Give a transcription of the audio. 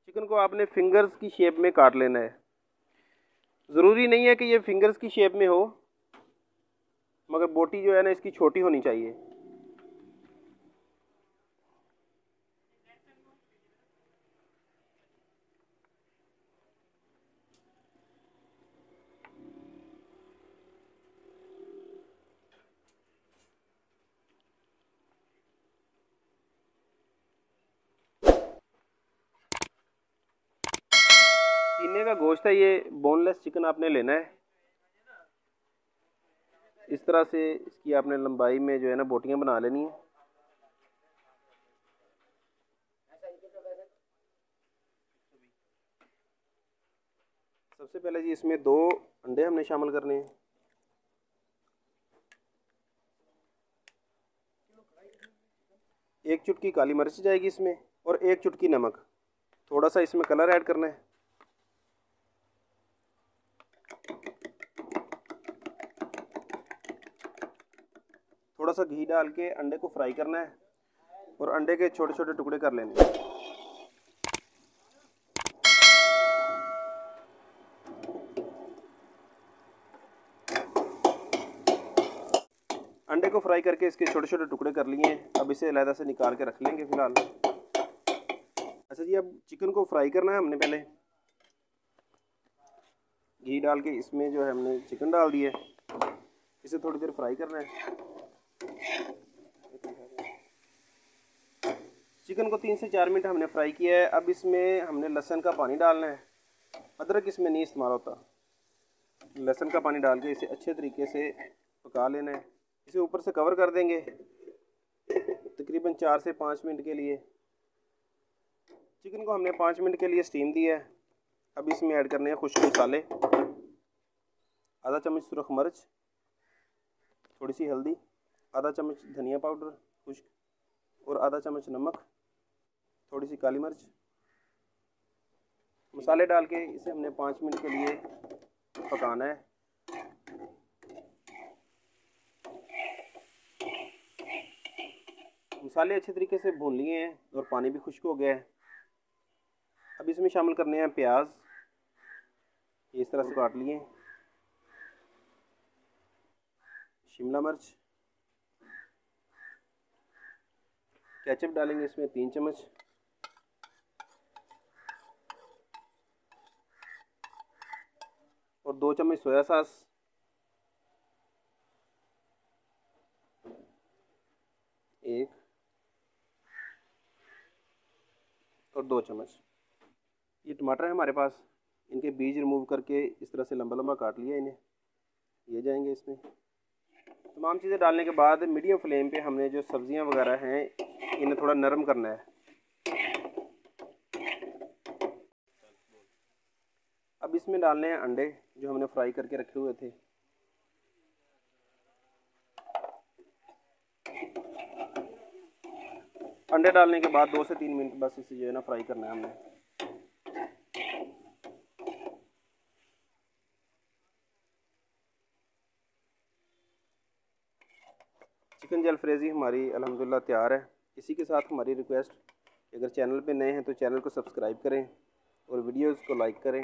Chicken को आपने fingers की शेप में काट लेना है। ज़रूरी नहीं है कि ये फिंगर्स की शेप में हो, मगर बोटी जो है ना इसकी छोटी होनी चाहिए। सीने का गोश्त है ये, बोनलेस चिकन आपने लेना है। इस तरह से इसकी आपने लंबाई में जो है ना बोटियां बना लेनी है। सबसे पहले जी इसमें 2 अंडे हमने शामिल करने हैं। एक चुटकी काली मिर्च जाएगी इसमें और एक चुटकी नमक। थोड़ा सा इसमें कलर ऐड करना है। थोड़ा सा घी डाल के अंडे को फ्राई करना है और अंडे के छोटे छोटे टुकड़े कर लेने हैं। अंडे को फ्राई करके इसके छोटे छोटे टुकड़े कर लिए हैं। अब इसे अलग से निकाल के रख लेंगे फ़िलहाल। अच्छा जी, अब चिकन को फ्राई करना है हमने। पहले घी डाल के इसमें जो है हमने चिकन डाल दिया है। इसे थोड़ी देर फ्राई करना है। चिकन को 3 से 4 मिनट हमने फ्राई किया है। अब इसमें हमने लहसुन का पानी डालना है। अदरक इसमें नहीं इस्तेमाल होता। लहसुन का पानी डाल के इसे अच्छे तरीके से पका लेना है। इसे ऊपर से कवर कर देंगे तकरीबन 4 से 5 मिनट के लिए। चिकन को हमने 5 मिनट के लिए स्टीम दिया है। अब इसमें ऐड करने हैं खुश्क मसाले, आधा चम्मच सुरख मिर्च, थोड़ी सी हल्दी, आधा चम्मच धनिया पाउडर खुश्क और आधा चम्मच नमक, थोड़ी सी काली मिर्च। मसाले डाल के इसे हमने 5 मिनट के लिए पकाना है। मसाले अच्छे तरीके से भून लिए हैं और पानी भी खुश्क हो गया है। अब इसमें शामिल करने हैं प्याज, इस तरह से काट लिए, शिमला मिर्च, केचप डालेंगे इसमें 3 चम्मच, और 2 चम्मच सोया सॉस, 1 और 2 चम्मच। ये टमाटर है हमारे पास, इनके बीज रिमूव करके इस तरह से लंबा लंबा काट लिया इन्हें, ये जाएंगे इसमें। तमाम चीज़ें डालने के बाद मीडियम फ्लेम पे हमने जो सब्जियां वगैरह हैं इन्हें थोड़ा नरम करना है। अब इसमें डालने हैं अंडे जो हमने फ्राई करके रखे हुए थे। अंडे डालने के बाद 2 से 3 मिनट बस इसे जो है ना फ्राई करना है हमने। चिकन जलफ्रेज़ी हमारी अल्हम्दुलिल्लाह तैयार है। इसी के साथ हमारी रिक्वेस्ट, अगर चैनल पे नए हैं तो चैनल को सब्सक्राइब करें और वीडियोज़ को लाइक करें।